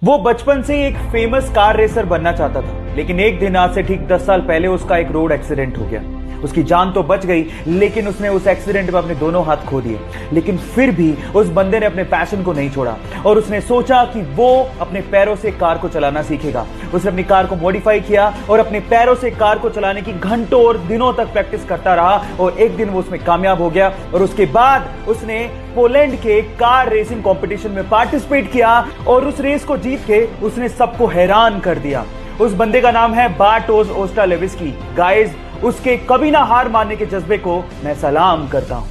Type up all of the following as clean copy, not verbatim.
वो बचपन से ही एक फेमस कार रेसर बनना चाहता था, लेकिन एक दिन आज से ठीक 10 साल पहले उसका एक रोड एक्सीडेंट हो गया। उसकी जान तो बच गई, लेकिन उसने उस एक्सीडेंट में अपने दोनों हाथ खो दिए। लेकिन फिर भी उस बंदे ने अपने पैशन को नहीं छोड़ा और उसने सोचा कि वो अपने पैरों से कार को चलाना सीखेगा। उसने अपनी कार को मॉडिफाई किया और अपने पैरों से कार को चलाने की घंटों और दिनों तक प्रैक्टिस करता रहा और एक दिन वो उसमें कामयाब हो गया। और उसके बाद उसने पोलैंड के कार रेसिंग कंपटीशन में पार्टिसिपेट किया और उस रेस को जीत के उसने सबको हैरान कर दिया। उस बंदे का नाम है बार्टोस ओस्टालेविस्की। गाइस, उसके कभी ना हार मानने के जज्बे को मैं सलाम करता हूं।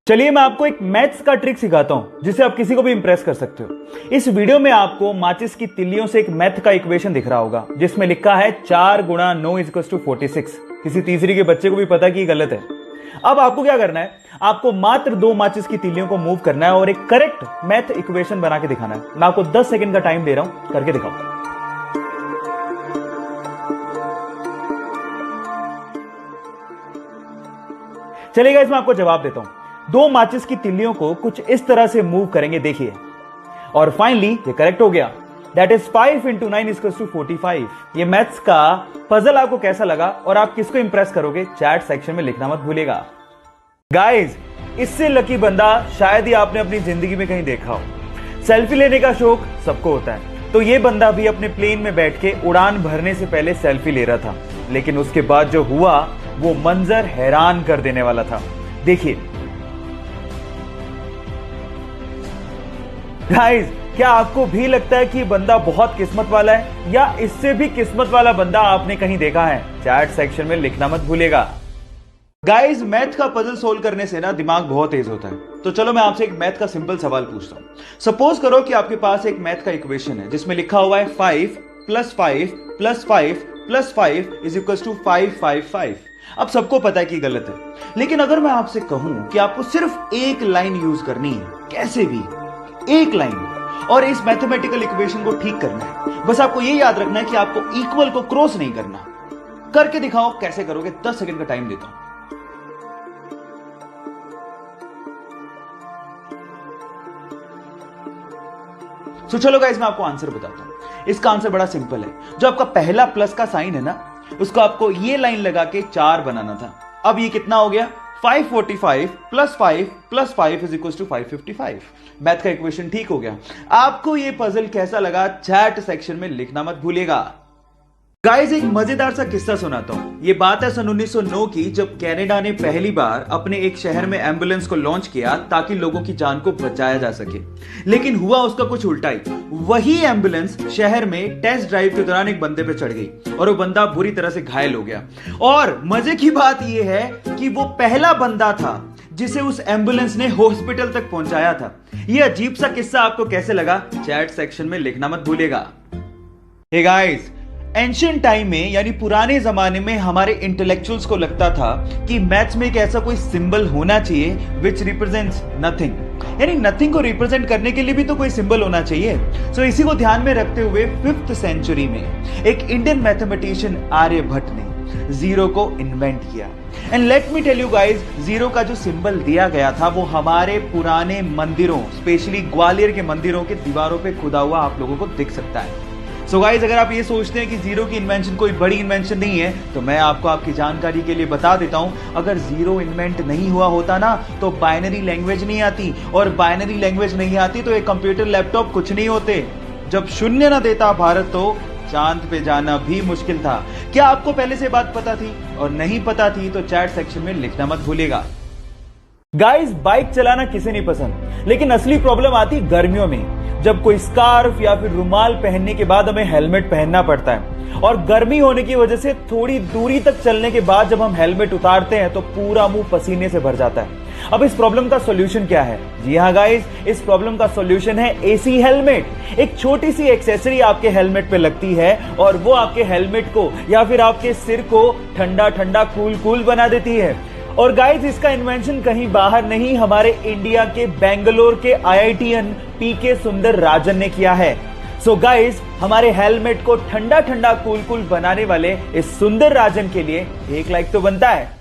चलिए मैं आपको एक मैथ्स का ट्रिक सिखाता हूं जिससे आप किसी को भी इंप्रेस कर सकते हो। इस वीडियो में आपको माचिस की तिल्लियों से एक मैथ का इक्वेशन दिख रहा होगा जिसमें लिखा है 4 गुणा 9 = 46। किसी तीसरी के बच्चे को भी पता कि ये गलत है। अब आपको क्या करना है, आपको मात्र 2 माचिस की तिल्लियों को मूव करना है और एक करेक्ट मैथ इक्वेशन बना के दिखाना है। मैं आपको 10 सेकंड का टाइम दे रहा हूं, करके दिखाओ। चलिए मैं आपको जवाब देता हूं। 2 माचिस की तिल्लियों को कुछ इस तरह से मूव करेंगे, देखिए, और फाइनली ये करेक्ट हो गया। That is 5 × 9 = 45। ये मैथ्स का पजल आपको कैसा लगा और आप किसको इंप्रेस करोगे, चैट सेक्शन में लिखना मत भूलिएगा। गाइस, इससे लकी बंदा शायद ही आपने अपनी जिंदगी में कहीं देखा हो। सेल्फी लेने का शौक सबको होता है, तो ये बंदा भी अपने प्लेन में बैठ के उड़ान भरने से पहले सेल्फी ले रहा था, लेकिन उसके बाद जो हुआ वो मंजर हैरान कर देने वाला था। देखिए गाइस, क्या आपको भी लगता है कि बंदा बहुत किस्मत वाला है, या इससे भी किस्मत वाला बंदा आपने कहीं देखा है? चैट सेक्शन में लिखना मत भूलिएगा। गाइस, मैथ का पजल सोल्व करने से ना दिमाग बहुत तेज होता है। तो चलो मैं आपसे एक मैथ का सिंपल सवाल पूछता हूं। सपोज करो कि आपके पास एक मैथ का इक्वेशन है जिसमें लिखा हुआ है 5 + 5 + 5 + 5 = 555। अब सबको पता है कि गलत है, लेकिन अगर मैं आपसे कहूं कि आपको सिर्फ एक लाइन यूज करनी है, कैसे भी एक लाइन, और इस मैथमेटिकल इक्वेशन को ठीक करना है, बस आपको यह याद रखना है कि आपको इक्वल को क्रॉस नहीं करना। करके दिखाओ कैसे करोगे, 10 सेकंड का टाइम देता हूं। तो चलो गाइस, मैं आपको आंसर बताता हूं। इसका आंसर बड़ा सिंपल है। जो आपका पहला प्लस का साइन है ना, उसको आपको ये लाइन लगा के 4 बनाना था। अब ये कितना हो गया, 545 + 5 + 5 = 555। मैथ का इक्वेशन ठीक हो गया। आपको ये पजल कैसा लगा, चैट सेक्शन में लिखना मत भूलिएगा। गाइस, एक मजेदार सा किस्सा सुनाता हूं। ये बात है सन 1909 की, जब कनाडा ने पहली बार अपने एक शहर में एम्बुलेंस को लॉन्च किया ताकि लोगों की जान को बचाया जा सके। लेकिन हुआ उसका कुछ उल्टा ही। वही एम्बुलेंस शहर में टेस्ट ड्राइव के दौरान एक बंदे पे चढ़ गई और वो बंदा बुरी तरह से घायल हो गया। और मजे की बात यह है कि वो पहला बंदा था जिसे उस एम्बुलेंस ने हॉस्पिटल तक पहुंचाया था। यह अजीब सा किस्सा आपको कैसे लगा, चैट सेक्शन में लिखना मत भूलिएगा। हे गाइस, एंशिएंट टाइम में यानी पुराने जमाने में हमारे इंटेलेक्चुअल्स को लगता था कि मैथ्स में एक ऐसा कोई सिंबल होना चाहिए विच रिप्रेजेंट्स नथिंग, यानी नथिंग को रिप्रेजेंट करने के लिए भी तो कोई सिंबल होना चाहिए। सो इसी को ध्यान में रखते हुए 5th सेंचुरी में एक इंडियन मैथमेटिशियन आर्यभट्ट ने जीरो को इन्वेंट किया। And let me tell you guys, zero का जो सिंबल दिया गया था वो हमारे पुराने मंदिरों, स्पेशली ग्वालियर के मंदिरों के दीवारों पे खुदा हुआ आप लोगों को दिख सकता है। सो गाइस, अगर आप ये सोचते हैं कि जीरो की इन्वेंशन कोई बड़ी इन्वेंशन नहीं है, तो मैं आपको आपकी जानकारी के लिए बता देता हूं, अगर जीरो इन्वेंट नहीं हुआ होता ना तो बाइनरी लैंग्वेज नहीं आती, और बाइनरी लैंग्वेज नहीं आती तो एक कंप्यूटर लैपटॉप कुछ नहीं होते। जब शून्य ना देता भारत तो चांद पे जाना भी मुश्किल था। क्या आपको पहले से बात पता थी? और नहीं पता थी तो चैट सेक्शन में लिखना मत भूलिएगा। गाइस, बाइक चलाना किसे नहीं पसंद, लेकिन असली प्रॉब्लम आती गर्मियों में, जब कोई स्कार्फ या फिर रुमाल पहनने के बाद हमें हेलमेट पहनना पड़ता है। और गर्मी होने की वजह से थोड़ी दूरी तक चलने के बाद जब हम हेलमेट उतारते हैं तो पूरा मुंह पसीने से भर जाता है। अब इस प्रॉब्लम का सॉल्यूशन क्या है? जी हाँ गाइस, इस प्रॉब्लम का सॉल्यूशन है एसी हेलमेट। एक छोटी सी एक्सेसरी आपके हेलमेट पे लगती है और वो आपके हेलमेट को या फिर आपके सिर को ठंडा ठंडा कूल बना देती है। और गाइस, इसका इन्वेंशन कहीं बाहर नहीं, हमारे इंडिया के बेंगलोर के IITian PK सुंदरराजन ने किया है। सो गाइस, हमारे हेलमेट को ठंडा ठंडा कूल बनाने वाले इस सुंदरराजन के लिए एक लाइक तो बनता है।